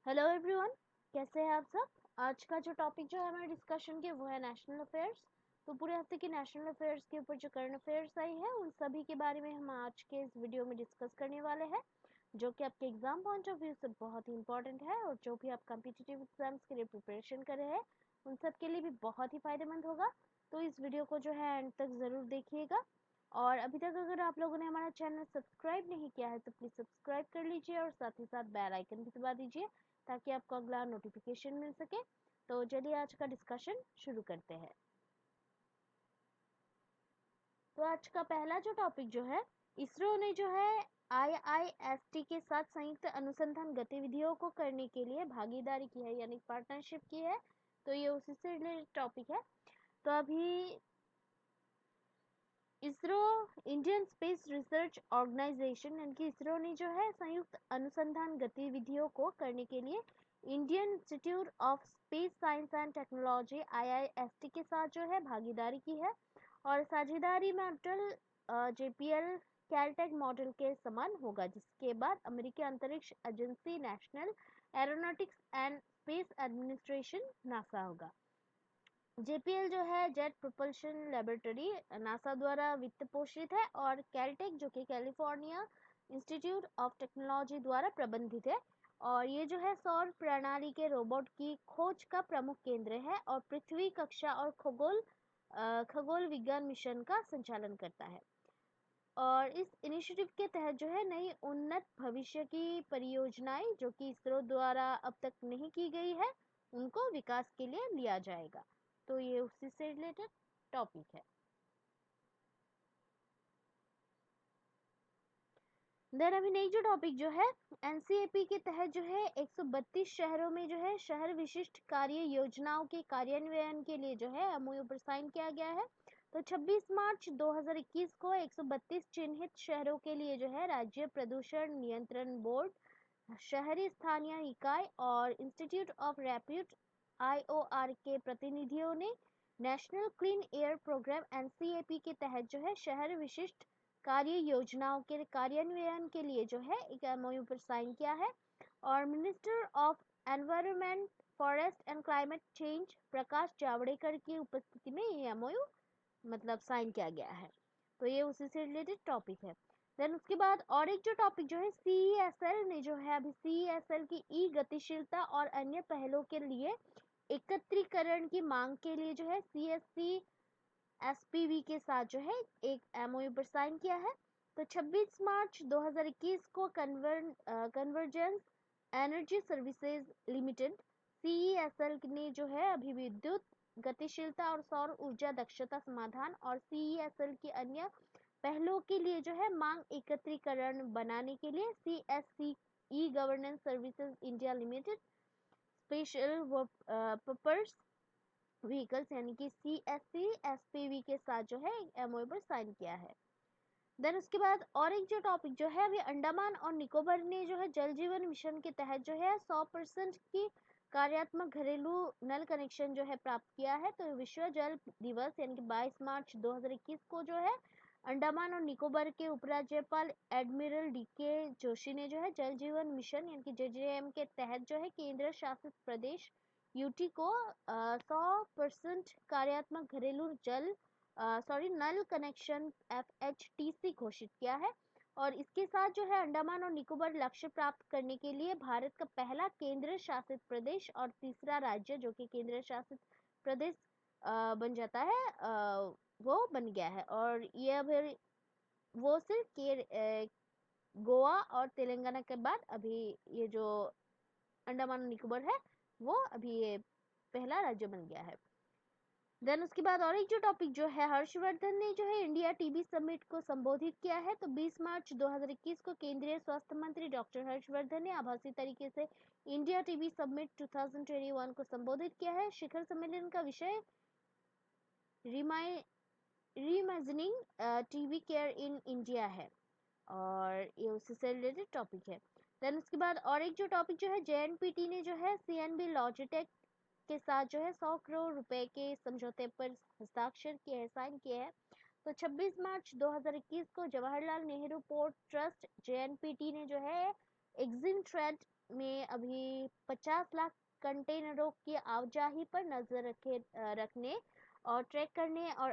Hello everyone, कैसे हैं आप सब। आज का जो टॉपिक जो है हमारे डिस्कशन के वो है नेशनल अफेयर्स। तो पूरे हफ्ते की नेशनल अफेयर्स के ऊपर जो करंट अफेयर्स आई है उन सभी के बारे में हम आज के इस वीडियो में डिस्कस करने वाले हैं, जो कि आपके एग्जाम पॉइंट ऑफ व्यू से बहुत ही इंपॉर्टेंट है और जो भी आप कॉम्पिटिटिव एग्जाम्स के लिए प्रिपरेशन कर रहे हैं उन सब के लिए भी बहुत ही फायदेमंद होगा। तो इस वीडियो को जो है एंड तक ज़रूर देखिएगा। और अभी तक अगर आप लोगों ने हमारा चैनल सब्सक्राइब नहीं किया है तो प्लीज़ सब्सक्राइब कर लीजिए और साथ ही साथ बेल आइकन भी दबा दीजिए ताकि आपको अगला नोटिफिकेशन मिल सके। तो चलिए आज का डिस्कशन शुरू करते हैं। तो आज का पहला जो टॉपिक जो है, इसरो ने जो है आईआईएसटी के साथ संयुक्त अनुसंधान गतिविधियों को करने के लिए भागीदारी की है, यानी पार्टनरशिप की है। तो ये उसी से रिलेटेड टॉपिक है। तो अभी ISRO Indian space research organisation यानी कि इसरो ने जो है संयुक्त अनुसंधान गतिविधियों को करने के लिए Indian institute of space science and technology IIST के साथ जो है भागीदारी की है। और साझेदारी मॉडल जेपीएल कैलटेक मॉडल के समान होगा, जिसके बाद अमेरिकी अंतरिक्ष agency national aeronautics and space administration NASA होगा। जेपीएल जो है जेट प्रोपल्शन लेबोरेटरी नासा द्वारा वित्त पोषित है और कैलटेक जो कि कैलिफोर्निया इंस्टीट्यूट ऑफ टेक्नोलॉजी द्वारा प्रबंधित है। और ये जो है सौर प्रणाली के रोबोट की खोज का प्रमुख केंद्र है और पृथ्वी कक्षा और खगोल विज्ञान मिशन का संचालन करता है। और इस इनिशिएटिव के तहत जो है नई उन्नत भविष्य की परियोजनाएं जो कि इसरो द्वारा अब तक नहीं की गई है उनको विकास के लिए लिया जाएगा। तो ये उसी से रिलेटेड टॉपिक है। देन अभी नई जो टॉपिक जो है, एनसीएपी के तहत जो है 132 शहरों में जो है शहर विशिष्ट कार्य योजनाओं के कार्यान्वयन के लिए जो है एमओयू पर साइन किया गया है। तो 26 मार्च 2021 को 132 चिन्हित शहरों के लिए जो है राज्य प्रदूषण नियंत्रण बोर्ड, शहरी स्थानीय इकाई और इंस्टीट्यूट ऑफ रैप्यूट आईओआर के प्रतिनिधियों ने national clean air programme NCAP के तहत जो है शहर विशिष्ट कार्य योजनाओं के कार्यान्वयन के लिए जो है एक एमओयू पर साइन किया है। और minister of environment forest and climate change Prakash Javadekar की उपस्थिति में ये एमओयू मतलब साइन किया गया है। तो ये उसी से रिलेटेड टॉपिक है। देन उसके बाद और एक जो टॉपिक जो है, सीईएसएल ने जो है अभी सीईएसएल की ई गतिशीलता और अन्य पहलों के लिए एकत्रीकरण की मांग के लिए जो है सीएससी एसपीवी के साथ जो है एक एमओयू पर साइन किया है। तो 26 मार्च 2021 को कन्वर्जेंस एनर्जी सर्विसेज लिमिटेड सीईएसएल ने जो है अभी विद्युत गतिशीलता और सौर ऊर्जा दक्षता समाधान और सीईएसएल की अन्य पहलों के लिए जो है मांग एकत्रीकरण बनाने के लिए CSC e governance services India limited special purpose vehicles यानी कि सीएससी एसपीवी के साथ जो है एमओयू पर साइन किया है। देन उसके बाद और एक जो टॉपिक जो है अभी अंडमान और निकोबार ने जो है जल जीवन मिशन के तहत जो है 100% की कार्यात्मक घरेलू नल कनेक्शन जो है प्राप्त किया है। तो विश्व जल दिवस यानी कि 22 मार्च 2021 को जो है अंडमान और निकोबार के उपराज्यपाल एडमिरल डीके जोशी ने जो है जल जीवन मिशन यानी कि जेजेएम के तहत जो है केंद्र शासित प्रदेश यूटी को 100% कार्यात्मक घरेलू नल कनेक्शन FHTC घोषित किया है। और इसके साथ जो है अंडमान और निकोबार लक्ष्य प्राप्त करने के लिए भारत का पहला केंद्र शासित प्रदेश और तीसरा राज्य जो कि केंद्र शासित प्रदेश बन जाता है, वो बन गया है। और ये अभी वो सिर्फ गोवा और तेलंगाना के बाद अभी ये जो अंडमान और निकोबार है वो अभी ये पहला राज्य बन गया है। देन उसके बाद और एक जो टॉपिक जो है, हर्षवर्धन ने जो है इंडिया टीबी समिट को संबोधित किया है। तो 20 मार्च 2021 को केंद्रीय स्वास्थ्य मंत्री डॉक्टर हर्षवर्धन ने आभासी तरीके से इंडिया टीबी समिट 2021 को संबोधित किया है। शिखर सम्मेलन का विषय reimagining TB care in India है और ये उससे से रिलेटेड टॉपिक है। देन उसके बाद और एक जो टॉपिक जो है, जेएनपीटी ने जो है सीएनबी लॉजिटेक के साथ जो है 100 करोड़ रुपए के समझौते पर हस्ताक्षर किए हैं, साइन किए हैं। तो 26 मार्च 2021 को Jawaharlal Nehru port trust JNPT ने जो है एक्सिम ट्रेड में अभी 50 लाख कंटेनरों की आवाजाही पर नजर रखने और ट्रैक करने और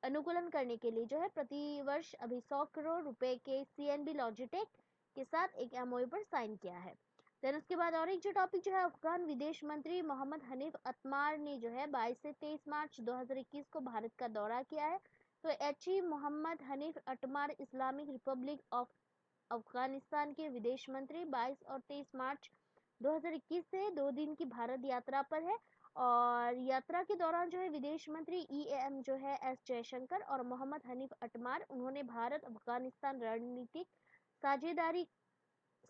अनुकूलन करने के लिए जो है प्रतिवर्ष अभी 100 करोड़ रुपए के CNB लॉजिटेक के साथ एक MOU पर साइन किया है। देन उसके बाद और एक जो टॉपिक जो है, अफगान विदेश मंत्री मोहम्मद हनीफ अतमार ने जो है 22 से 23 मार्च 2021 को भारत का दौरा किया है। तो Mohammad Hanif Atmar Islamic republic of Afghanistan के विदेश मंत्री 22 और 23 मार्च 2021 से 2 दिन की भारत यात्रा पर है। और यात्रा के दौरान जो है विदेश मंत्री EAM जो है S जयशंकर और मोहम्मद हनीफ अतमार उन्होंने भारत अफगानिस्तान रणनीतिक साझेदारी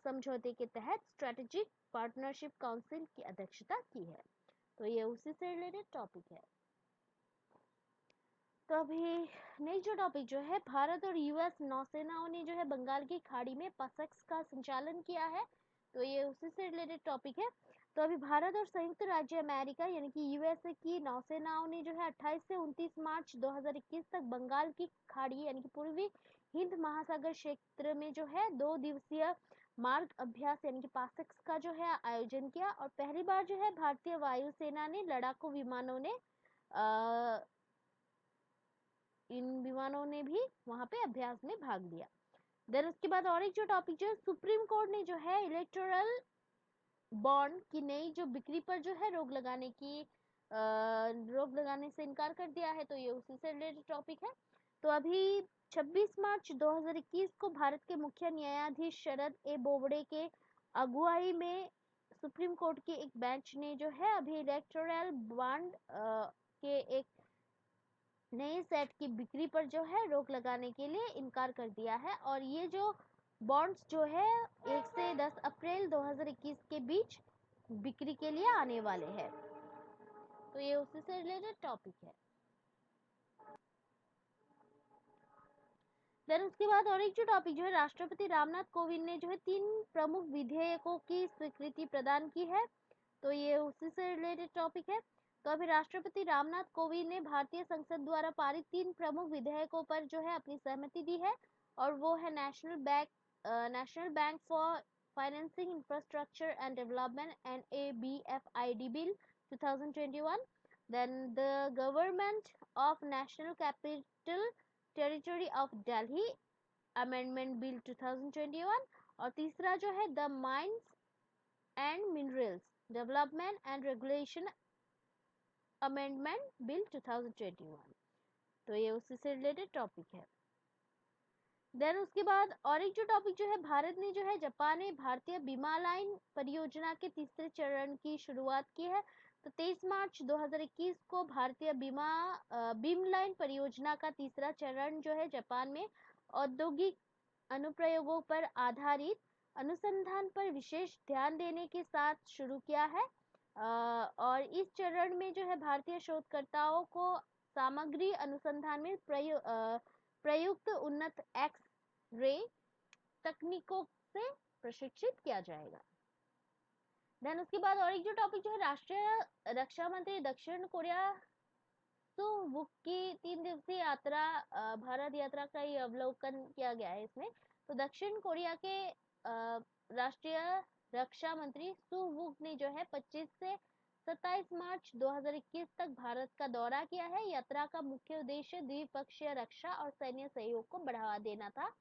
समझौते के तहत स्ट्रेटेजिक पार्टनरशिप काउंसिल की अध्यक्षता की है। तो ये उसी से रिलेटेड टॉपिक है। तो अभी नेक्स्ट जो टॉपिक जो है, भारत और US नौसेनाओं ने जो है बंगाल की खाड़ी में PASEX का संचालन किया है। तो ये उसी से रिलेटेड टॉपिक है। तो अभी भारत और संयुक्त राज्य अमेरिका यानी कि USA की नौसेनाओं ने जो है 28 से 29 मार्च 2021 तक बंगाल की खाड़ी यानी कि पूर्वी हिंद महासागर क्षेत्र में जो है 2 दिवसीय मार्ग अभ्यास यानी कि PASEX का जो है आयोजन किया। और पहली बार जो है भारतीय वायुसेना ने लड़ाकू विमानों ने इन विमानों ने भी वहां पे अभ्यास में भाग लिया। देन उसके बाद और एक जो टॉपिक जो है, सुप्रीम कोर्ट ने जो है इलेक्टोरल बॉन्ड की नई जो बिक्री पर जो है रोक लगाने से इनकार कर दिया है। तो ये उसी से रिलेटेड टॉपिक है। तो अभी 26 मार्च 2021 को भारत के मुख्य न्यायाधीश शरद ए बोबड़े के अगुवाई में सुप्रीम कोर्ट के एक बेंच ने जो है अभी इलेक्टोरल बॉन्ड के एक नए सेट की बिक्री पर जो है रोक लगाने के लिए इनकार कर दिया है। और ये जो बॉन्ड्स जो है 1 से 10 अप्रैल 2021 के बीच बिक्री के लिए आने वाले हैं। तो ये उसी से रिलेटेड टॉपिक है। देन उसके बाद और एक जो टॉपिक जो है, राष्ट्रपति रामनाथ कोविंद ने जो है 3 प्रमुख विधेयकों की स्वीकृति प्रदान की है। तो ये उसी से रिलेटेड टॉपिक है। तो अभी राष्ट्रपति रामनाथ कोविंद ने भारतीय संसद द्वारा पारित 3 प्रमुख विधेयकों पर जो है अपनी सहमति दी है। और वो है national bank for financing infrastructure and development NABFID bill 2021, then the government of national capital territory of Delhi amendment bill 2021, और तीसरा जो है the mines and minerals development and regulation amendment bill 2021। तो ये उसी से रिलेटेड टॉपिक है। देन उसके बाद और एक जो टॉपिक जो है, भारत ने जो है जापान में भारतीय बीमा लाइन परियोजना के तीसरे चरण की शुरुआत की है। तो 23 मार्च 2021 को भारतीय बीम लाइन परियोजना का तीसरा चरण जो है जापान में औद्योगिक अनुप्रयोगों पर आधारित अनुसंधान पर विशेष ध्यान देने के साथ शुरू किया है। और इस चरण में जो है भारतीय शोधकर्ताओं को सामग्री अनुसंधान में प्रयुक्त उन्नत एक्स रे तकनीकों से प्रशिक्षित किया जाएगा। देन उसके बाद और एक जो टॉपिक जो है, राष्ट्रीय रक्षा मंत्री दक्षिण कोरिया वुक की 3 दिवसीय यात्रा भारत यात्रा का ही अवलोकन किया गया है इसमें। तो दक्षिण कोरिया के राष्ट्रीय रक्षा मंत्री सु वुक ने जो है 25 से 27 मार्च 2021 तक भारत का दौरा किया है। यात्रा का मुख्य उद्देश्य द्विपक्षीय रक्षा और सैन्य सहयोग को बढ़ावा देना था।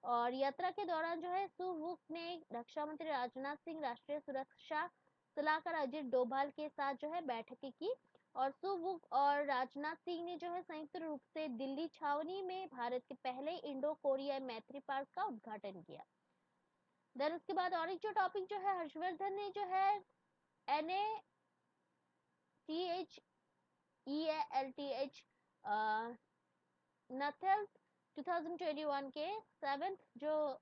और यात्रा के दौरान जो है सु वुक ने रक्षा मंत्री राजनाथ सिंह, राष्ट्रीय सुरक्षा सलाहकार अजित डोभाल के साथ जो है बैठकें की। और सु वुक और राजनाथ सिंह ने जो है संयुक्त रूप से दिल्ली छावनी में भारत के पहले इंडो कोरिया मैत्री पार्क का उद्घाटन किया। देन उसके बाद और एक जो टॉपिक जो है, हर्षवर्धन ने जो है NATHEALTH नथेल्स 2021 के 7th जो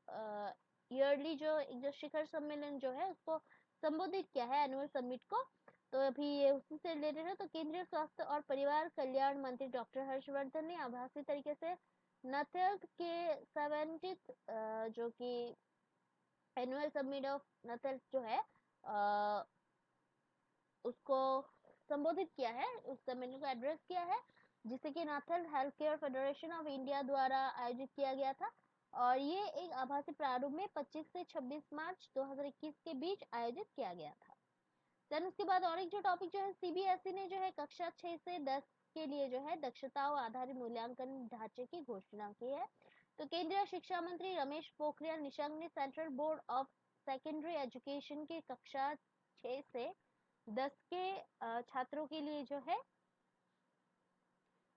ईयरली जो शिखर सम्मेलन जो है उसको संबोधित किया है, एनुअल समिट को। तो अभी ये उसी से रिलेटेड है। तो केंद्रीय स्वास्थ्य और परिवार कल्याण मंत्री डॉक्टर हर्षवर्धन ने आभासी तरीके से नथेल्स के 70th जो कि एनुअल समिट ऑफ नथेल्स जो है उसको संबोधित किया है, उस सम्मेलन को एड्रेस किया है, जिसे कि नाथल health care federation of India द्वारा आयोजित किया गया था। और ये एक आभासी प्रारूप में 25 से 26 मार्च 2021 के बीच आयोजित किया गया था। देन उसके बाद और एक जो टॉपिक जो है, सीबीएसई ने जो है कक्षा 6 से 10 के लिए जो है दक्षताओं आधारित मूल्यांकन ढांचे की घोषणा की है। तो केंद्रीय शिक्षा मंत्री रमेश पोखरियाल निशंक ने central board of secondary education के कक्षा 6 से 10 के छात्रों के लिए जो है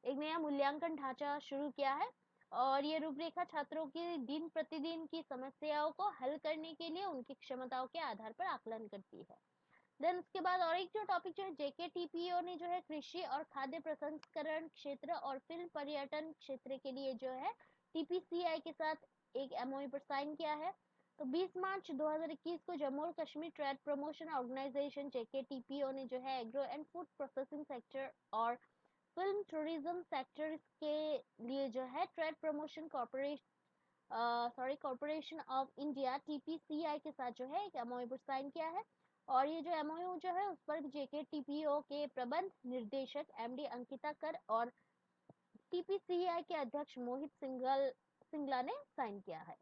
एक नया मूल्यांकन ढांचा शुरू किया है। और ये रूपरेखा छात्रों की दिन प्रतिदिन की समस्याओं को हल करने के लिए उनकी क्षमताओं के आधार पर आकलन करती है। देन उसके बाद और एक जो टॉपिक जो है, जेकेटीपीओ ने जो है कृषि और खाद्य प्रसंस्करण क्षेत्र और फिल्म पर्यटन क्षेत्र के लिए जो है टीपीसीआई के साथ एक एमओयू पर साइन किया है। तो 20 मार्च 2021 को जम्मू और Kashmir trade promotion organisation JKTPO ने जो है agro and food processing sector और फिल्म टूरिज्म सेक्टर के लिए जो है trade promotion corporation of India TPCI के साथ जो है एक एमओयू पर साइन किया है। और ये जो एमओयू जो है उस पर जेकेटीपीओ के प्रबंध निर्देशक एमडी अंकिता कर और टीपीसीआई के अध्यक्ष मोहित सिंगला ने साइन किया है।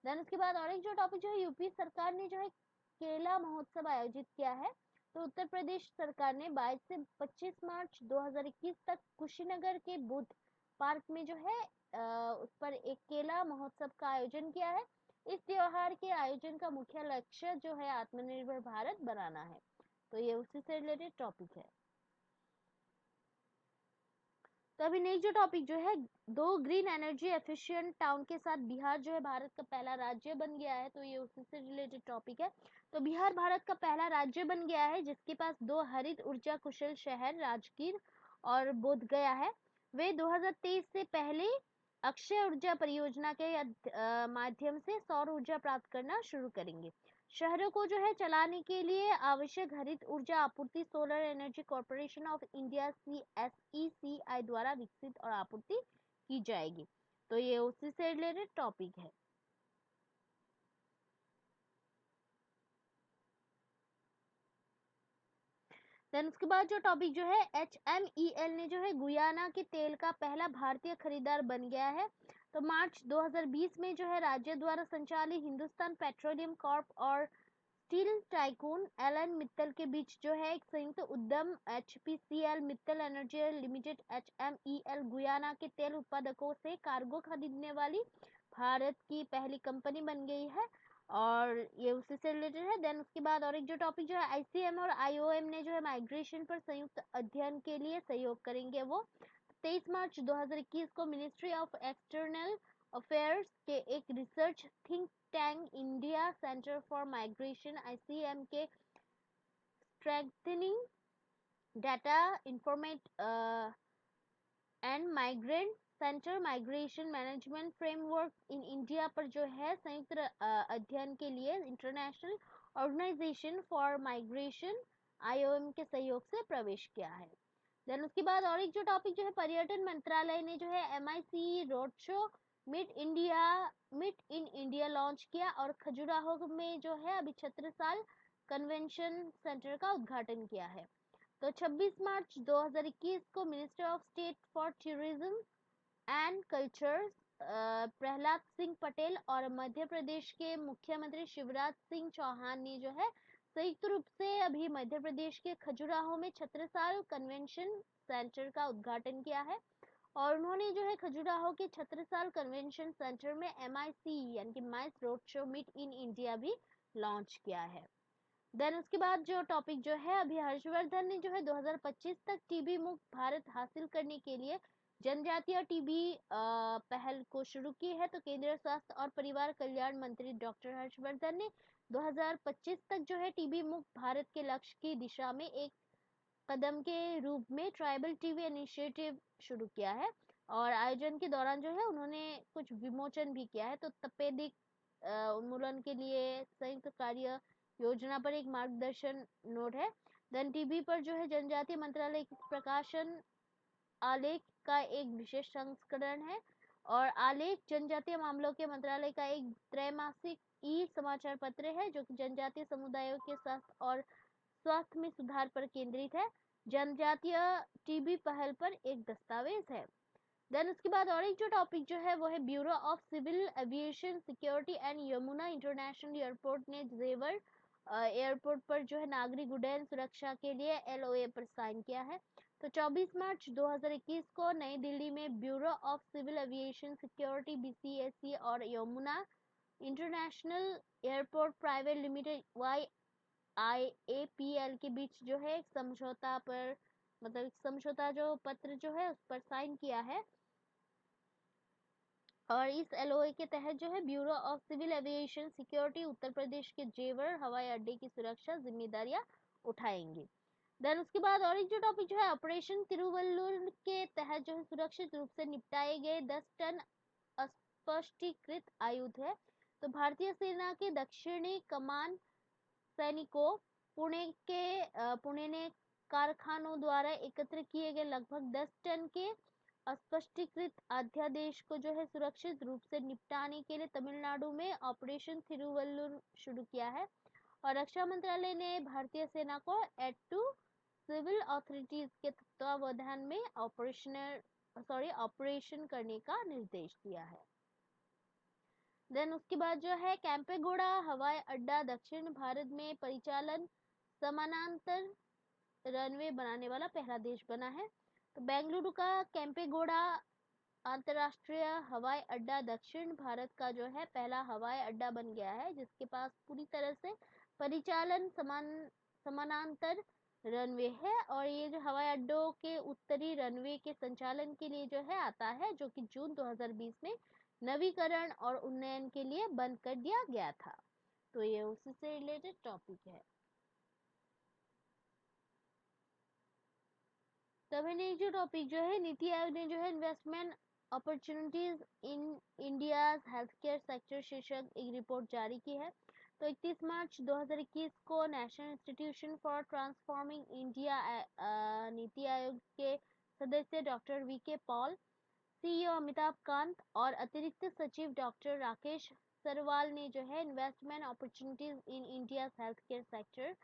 देन उसके बाद और एक जो टॉपिक जो है, यूपी सरकार ने जो है केला महोत्सव आयोजित किया है। तो उत्तर प्रदेश सरकार ने 22 से 25 मार्च 2021 तक कुशीनगर के बुद्ध पार्क में जो है उस पर एक केला महोत्सव का आयोजन किया है। इस त्योहार के आयोजन का मुख्य लक्ष्य जो है आत्मनिर्भर भारत बनाना है। तो ये उसी से रिलेटेड टॉपिक है। तो अभी नेक्स्ट जो टॉपिक जो है, 2 ग्रीन एनर्जी एफिशिएंट टाउन के साथ बिहार जो है भारत का पहला राज्य बन गया है। तो ये उसी से रिलेटेड टॉपिक है। तो बिहार भारत का पहला राज्य बन गया है जिसके पास 2 हरित ऊर्जा कुशल शहर राजगीर और बोध गया है। वे 2023 से पहले अक्षय ऊर्जा परियोजना के माध्यम से सौर ऊर्जा प्राप्त करना शुरू करेंगे। शहरों को जो है चलाने के लिए आवश्यक हरित ऊर्जा आपूर्ति solar energy corporation of India CSECI द्वारा विकसित और आपूर्ति की जाएगी। तो ये उसी से रिलेटेड टॉपिक है। देन उसके बाद जो टॉपिक जो है, HMEL ने जो है गुयाना के तेल का पहला भारतीय खरीदार बन गया है। तो मार्च 2020 में जो है राज्य द्वारा संचालित हिंदुस्तान पेट्रोलियम कॉर्प और स्टील टाइकून एलन मित्तल के बीच जो है एक संयुक्त उद्यम HPCL Mittal energy limited HMEL Guyana के तेल उत्पादकों से कार्गो खरीदने वाली भारत की पहली कंपनी बन गई है। और ये उसी से रिलेटेड है। देन उसके बाद और एक जो टॉपिक जो है, ICM और IOM ने जो है माइग्रेशन पर संयुक्त अध्ययन के लिए सहयोग करेंगे। वो 23 मार्च 2021 को मिनिस्ट्री ऑफ एक्सटर्नल अफेयर्स के एक research think tank India centre for migration ICM के strengthening data information and migrant centre migration management framework in India पर जो है संयुक्त अध्ययन के लिए international organisation for migration IOM के सहयोग से प्रवेश किया है। देन उसके बाद और एक जो टॉपिक जो है, पर्यटन मंत्रालय ने जो है MIC रोड शो मिट इन इंडिया लॉन्च किया और खजुराहो में जो है अभी छत्रसाल कन्वेंशन सेंटर का उद्घाटन किया है। तो 26 मार्च 2021 को minister of state for tourism and culture Prahlad Singh Patel और मध्य प्रदेश के मुख्यमंत्री शिवराज सिंह चौहान ने जो है संयुक्त रूप से अभी मध्य प्रदेश के खजुराहो में छत्रसाल कन्वेंशन सेंटर का उद्घाटन किया है। और उन्होंने जो है खजुराहो के छत्रसाल कन्वेंशन सेंटर में MIC यानी कि MICE road show meet in India भी लॉन्च किया है। देन उसके बाद जो टॉपिक जो है, अभी हर्षवर्धन ने जो है 2025 तक टीबी मुक्त भारत हासिल करने के लिए जनजातीय टीबी पहल को शुरू की है। तो केंद्रीय स्वास्थ्य और परिवार कल्याण मंत्री डॉक्टर हर्षवर्धन ने 2025 तक जो है टीबी मुक्त भारत के लक्ष्य की दिशा में एक कदम के रूप में ट्राइबल टीबी इनिशिएटिव शुरू किया है। और आयोजन के दौरान जो है उन्होंने कुछ विमोचन भी किया है। तो तपेदिक उन्मूलन के लिए संयुक्त कार्य योजना पर एक मार्गदर्शन नोट है। देन टीबी पर जो है जनजातीय मंत्रालय की प्रकाशन आलेख का एक विशेष संस्करण है। और आलेख जनजातीय मामलों के मंत्रालय का एक त्रैमासिक ई समाचार पत्र है जो कि जनजातीय समुदायों के स्वास्थ्य में सुधार पर केंद्रित है। जनजातीय टीबी पहल पर एक दस्तावेज है। देन उसके बाद और एक जो टॉपिक जो है वो है bureau of civil aviation security and Yamuna international airport ने जेवर एयरपोर्ट पर जो है नागरिक उड्डयन सुरक्षा के लिए एलओए पर साइन किया है। तो 24 मार्च 2021 को नई दिल्ली में bureau of civil aviation security BCSC और Yamuna international airport private limited YIAPL के बीच जो है एक समझौता पर मतलब एक समझौता जो पत्र जो है उस पर साइन किया है। और इस एलओए के तहत जो है bureau of civil aviation security Uttar Pradesh के जेवर हवाई अड्डे की सुरक्षा जिम्मेदारियां उठाएंगे। देन उसके बाद और एक जो टॉपिक जो है ऑपरेशन तिरुवल्लुर के तहत जो है सुरक्षित रूप से निपटाए गए 10 टन अस्पष्टीकृत आयुध है। तो भारतीय सेना के दक्षिणी कमान सैनिकों पुणे ने कारखानों द्वारा एकत्र किए गए लगभग 10 टन के अस्पष्टीकृत अध्यादेश को जो है सुरक्षित रूप से निपटाने के लिए तमिलनाडु में ऑपरेशन थिरुवल्लुर शुरू किया है। और रक्षा मंत्रालय ने भारतीय सेना को एड टू सिविल अथॉरिटीज के तत्वावधान में ऑपरेशन करने का निर्देश दिया है। देन उसके बाद जो है कैंपेगौड़ा हवाई अड्डा दक्षिण भारत में परिचालन समानांतर रनवे बनाने वाला पहला देश बना है। तो बेंगलुरु का कैंपेगौड़ा अंतरराष्ट्रीय हवाई अड्डा दक्षिण भारत का जो है पहला हवाई अड्डा बन गया है जिसके पास पूरी तरह से परिचालन समानांतर रनवे है। और ये जो हवाई अड्डों के उत्तरी रनवे के संचालन के लिए जो है आता है जो कि जून 2020 में नवीकरण और उन्नयन के लिए बंद कर दिया गया था। तो ये उसी से रिलेटेड टॉपिक है। तब है जो टॉपिक जो है नीति आयोग ने जो है investment opportunities in India's health care sector शीर्षक एक रिपोर्ट जारी की है। तो 31 मार्च 2021 को national institution for transforming India NITI Aayog के सदस्य डॉक्टर वीके पॉल, सीईओ अमिताभ कांत और अतिरिक्त सचिव डॉक्टर राकेश सरवाल ने जो है investment opportunities in India health care sector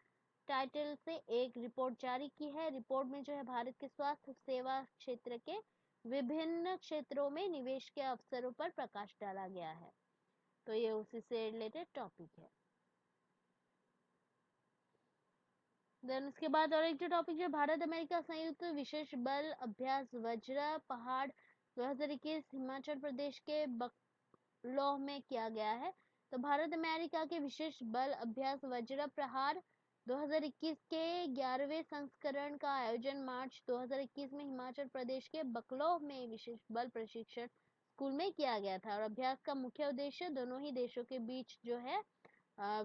title से एक रिपोर्ट जारी की है। रिपोर्ट में जो है भारत के स्वास्थ्य सेवा क्षेत्र के विभिन्न क्षेत्रों में निवेश के अवसरों पर प्रकाश डाला गया है। तो ये उसी से रिलेटेड टॉपिक है। देन उसके बाद और एक जो टॉपिक जो भारत अमेरिका संयुक्त विशेष बल अभ्यास वज्र पहाड़ 2021 हिमाचल प्रदेश के बकलोह में किया गया है। तो भारत अमेरिका के विशेष बल अभ्यास वज्र प्रहार 2021 के 11वें संस्करण का आयोजन मार्च 2021 में हिमाचल प्रदेश के बकलोह में विशेष बल प्रशिक्षण स्कूल में किया गया था। और अभ्यास का मुख्य उद्देश्य दोनों ही देशों के बीच जो है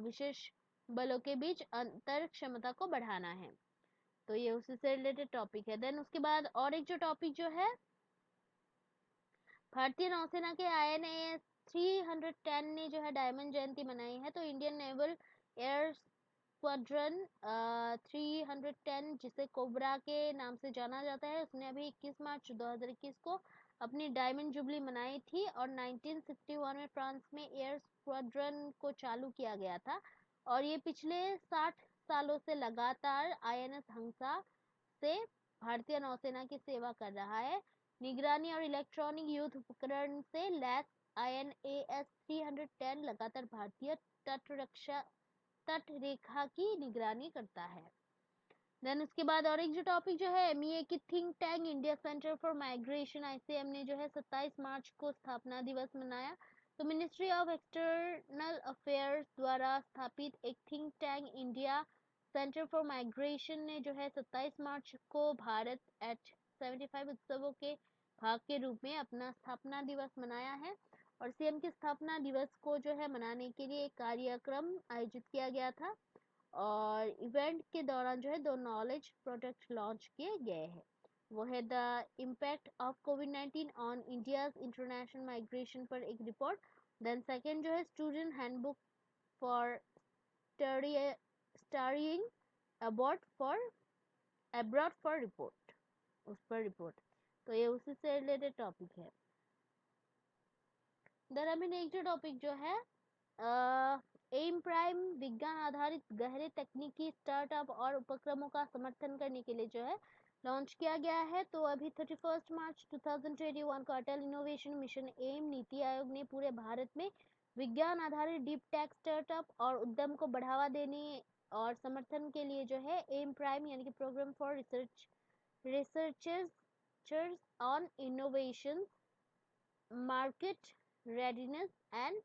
विशेष बलों के बीच अंतर क्षमता को बढ़ाना है। तो ये उसी से रिलेटेड टॉपिक है। देन उसके बाद और एक जो टॉपिक जो है भारतीय नौसेना के INAS 310 ने जो है डायमंड जयंती मनाई है। तो इंडियन नेवल एयर स्क्वाड्रन 310 जिसे कोबरा के नाम से जाना जाता है उसने अभी 21 मार्च 2021 को अपनी डायमंड जुबली मनाई थी। और 1961 में फ्रांस में एयर स्क्वाड्रन को चालू किया गया था। और ये पिछले 60 सालों से लगातार INS हंसा से भारतीय नौसेना की सेवा कर रहा है। निगरानी और इलेक्ट्रॉनिक युद्ध उपकरण से लैस INAS 310 लगातार भारतीय तट रेखा की निगरानी करता है। देन उसके बाद और एक जो टॉपिक जो है MEA की think tank India centre for migration ICM ने जो है 27 मार्च को स्थापना दिवस मनाया। तो मिनिस्ट्री ऑफ एक्सटर्नल अफेयर्स द्वारा स्थापित एक think tank India centre for migration ने जो है 27 मार्च को भारत एट 75 उत्सवों के भाग के रूप में अपना स्थापना दिवस मनाया है। और सीएम के स्थापना दिवस को जो है मनाने के लिए एक कार्यक्रम आयोजित किया गया था। और इवेंट के दौरान जो है 2 नॉलेज प्रोडक्ट लॉन्च किए गए हैं। वो है the impact of covid on India's international migration पर एक रिपोर्ट। देन सेकंड जो है student handbook for studying abroad for report उस पर रिपोर्ट। तो ये उसी से रिलेटेड टॉपिक है। देन अभी नेक्स्ट जो टॉपिक जो है एम प्राइम विज्ञान आधारित गहरे तकनीकी स्टार्टअप और उपक्रमों का समर्थन करने के लिए जो है लॉन्च किया गया है। तो अभी 31 मार्च 2021 को अटल innovation mission M NITI Aayog ने पूरे भारत में विज्ञान आधारित डीप टेक स्टार्टअप और उद्यम को बढ़ावा देने और समर्थन के लिए जो है एम प्राइम यानी कि programme for researchers on innovation market readiness and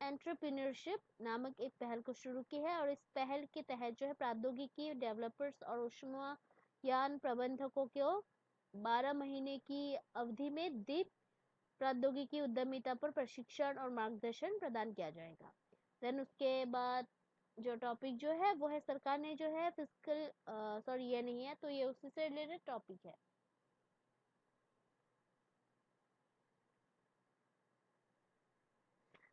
entrepreneurship नामक एक पहल को शुरू की है। और इस पहल के तहत जो है प्रौद्योगिकी डेवलपर्स और ऊष्मायान प्रबंधकों को 12 महीने की अवधि में दीप प्रौद्योगिकी उद्यमिता पर प्रशिक्षण और मार्गदर्शन प्रदान किया जाएगा। देन उसके बाद जो टॉपिक जो है वो है सरकार ने जो है फिजिकल सॉरी ये नहीं है, तो ये उसी से रिलेटेड टॉपिक है।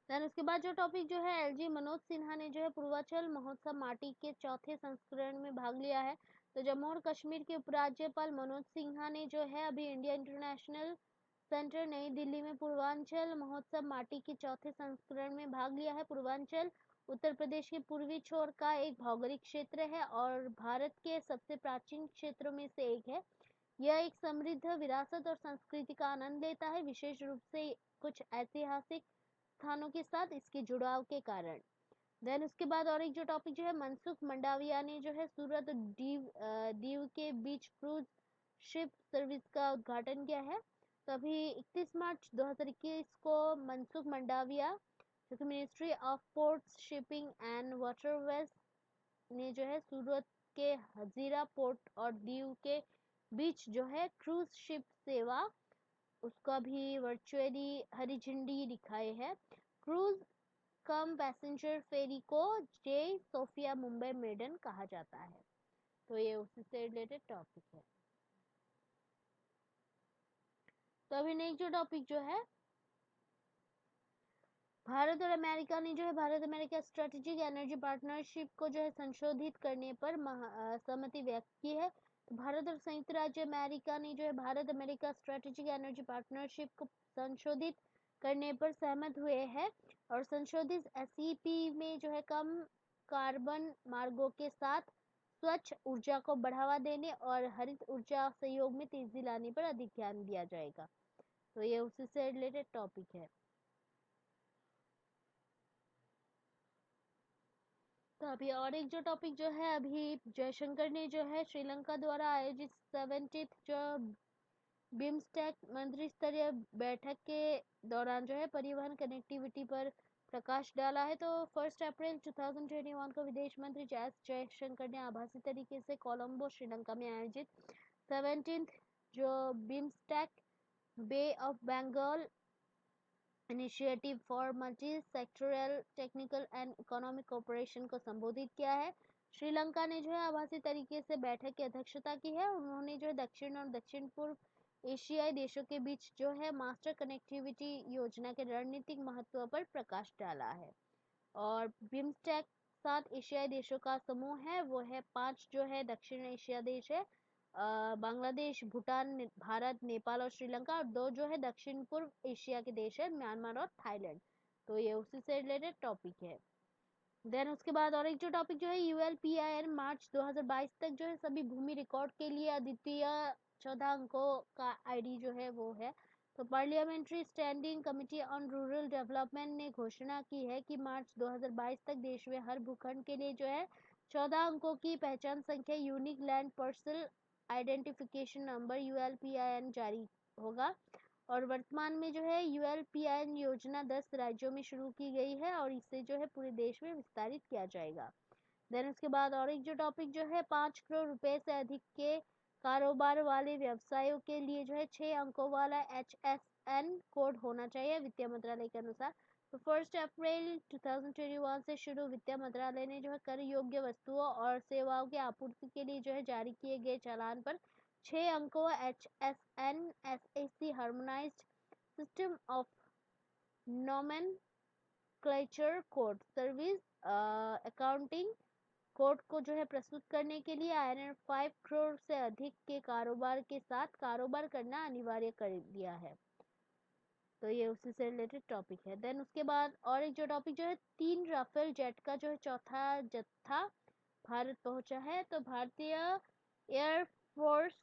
देन उसके बाद जो टॉपिक जो है एलजी मनोज सिन्हा ने जो है पूर्वांचल महोत्सव माटी के चौथे संस्करण में भाग लिया है। तो जम्मू और कश्मीर के उपराज्यपाल मनोज सिन्हा ने जो है अभी इंडिया इंटरनेशनल सेंटर नई दिल्ली में पूर्वांचल महोत्सव माटी के चौथे संस्करण में भाग लिया है। पूर्वांचल उत्तर प्रदेश के पूर्वी छोर का एक भौगोलिक क्षेत्र है और भारत के सबसे प्राचीन क्षेत्रों में से एक है। यह एक समृद्ध विरासत और संस्कृति का आनंद लेता है, विशेष रूप से कुछ ऐतिहासिक स्थानों के साथ इसके जुड़ाव के कारण। देन उसके बाद और एक जो टॉपिक जो है मनसुख मंडाविया ने जो है सूरत दीव के बीच क्रूज शिप सर्विस का उद्घाटन किया है। तो अभी 31 मार्च 2021 को मनसुख मंडाविया जो कि ministry of ports shipping and waterways ने जो है सूरत के हजीरा पोर्ट और दीव के बीच जो है क्रूज शिप सेवा उसका भी वर्चुअली हरी झंडी दिखाई है। क्रूज कम पैसेंजर फेरी को जे सोफिया मुंबई मेडन कहा जाता है। तो ये उसी से रिलेटेड टॉपिक है। तो अभी नेक्स्ट जो टॉपिक जो है भारत और अमेरिका ने जो है Bharat America strategic energy partnership को जो है संशोधित करने पर सहमति व्यक्त की है। तो भारत और संयुक्त राज्य अमेरिका ने जो है Bharat America strategic energy partnership को संशोधित करने पर सहमत हुए हैं और संशोधित एसईपी में जो है कम कार्बन मार्गों के साथ स्वच्छ ऊर्जा को बढ़ावा देने और हरित ऊर्जा सहयोग में तेजी लाने पर अधिक ध्यान दिया जाएगा। तो ये उसी से रिलेटेड टॉपिक है। तो अभी और एक जो टॉपिक जो है अभी जयशंकर ने जो है श्रीलंका द्वारा आयोजित 70th जो बिम्स्टेक मंत्री स्तरीय बैठक के दौरान जो है परिवहन कनेक्टिविटी पर प्रकाश डाला है। तो 1 अप्रैल 2021 को विदेश मंत्री एस जयशंकर ने आभासी तरीके से कोलंबो श्रीलंका में आयोजित 17th जो BIMSTEC bay of Bengal initiative for multi sectoral technical and economic cooperation को संबोधित किया है। श्रीलंका ने जो है आभासी तरीके से बैठक की अध्यक्षता की है। उन्होंने जो है दक्षिण और दक्षिण पूर्व एशियाई देशों के बीच जो है मास्टर कनेक्टिविटी योजना के रणनीतिक महत्व पर प्रकाश डाला है। और बिम्स्टेक 7 एशियाई देशों का समूह है, वो है 5 जो है दक्षिण एशिया देश है, बांग्लादेश, भूटान, भारत, नेपाल और श्रीलंका, और 2 जो है दक्षिण पूर्व एशिया के देश है, म्यांमार और थाईलैंड। तो ये उसी से रिलेटेड टॉपिक है। देन उसके बाद और एक जो टॉपिक जो है यूएलपीआईएन मार्च 2022 तक जो है सभी भूमि रिकॉर्ड के लिए अद्वितीय 14 अंकों का आईडी जो है वो है। तो parliamentary standing committee on rural development ने घोषणा की है कि मार्च 2022 तक देश में हर भूखंड के लिए जो है 14 अंकों की पहचान संख्या unique land parcel identification number ULPIN जारी होगा। और वर्तमान में जो है यूएलपीआईएन योजना 10 राज्यों में शुरू की गई है और इसे जो है पूरे देश में विस्तारित किया जाएगा। देन उसके बाद और एक जो टॉपिक जो है 5 करोड़ रुपए से अधिक के कारोबार वाले व्यवसायों के लिए जो है 6 अंकों वाला HSN कोड होना चाहिए वित्त मंत्रालय के अनुसार। तो 1 अप्रैल 2021 से शुरू वित्त मंत्रालय ने जो है कर योग्य वस्तुओं और सेवाओं की आपूर्ति के लिए जो है जारी किए गए चालान पर 6 अंकों HSN SAC harmonised system of nomenclature code service accounting code को जो है प्रस्तुत करने के लिए INR 5 करोड़ से अधिक के कारोबार के साथ कारोबार करना अनिवार्य कर दिया है। तो ये उसी से रिलेटेड टॉपिक है। देन उसके बाद और एक जो टॉपिक जो है 3 राफेल जेट का जो है चौथा जत्था भारत पहुंचा है। तो भारतीय एयर फोर्स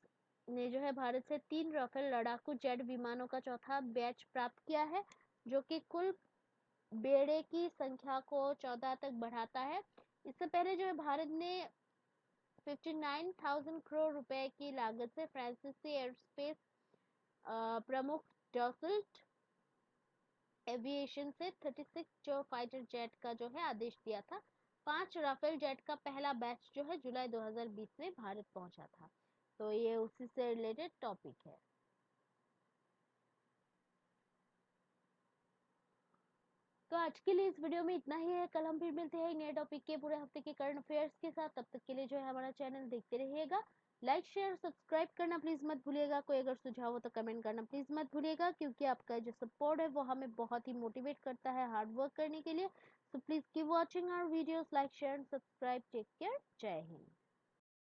ने जो है भारत से 3 राफेल लड़ाकू जेट विमानों का चौथा बैच प्राप्त किया है, जो कि कुल बेड़े की संख्या को 14 तक बढ़ाता है। इससे पहले जो है भारत ने 59,000 करोड़ रुपए की लागत से फ्रांसीसी एयरोस्पेस प्रमुख डसल्ट एविएशन से 36 जो फाइटर जेट का जो है आदेश दिया था। 5 राफेल जेट का पहला बैच जो है जुलाई 2020 में भारत पहुंचा था। तो ये उसी से रिलेटेड टॉपिक है। तो आज के लिए इस वीडियो में इतना ही है। कल हम फिर मिलते हैं नए टॉपिक के पूरे हफ्ते के करंट अफेयर्स के साथ। तब तक के लिए जो है हमारा चैनल देखते रहिएगा। लाइक शेयर सब्सक्राइब करना प्लीज मत भूलिएगा। कोई अगर सुझाव हो तो कमेंट करना प्लीज मत भूलिएगा, क्योंकि आपका जो सपोर्ट है वो हमें बहुत ही मोटिवेट करता है हार्ड वर्क करने के लिए। So please keep watching our videos, like share subscribe, take care, जय हिंद।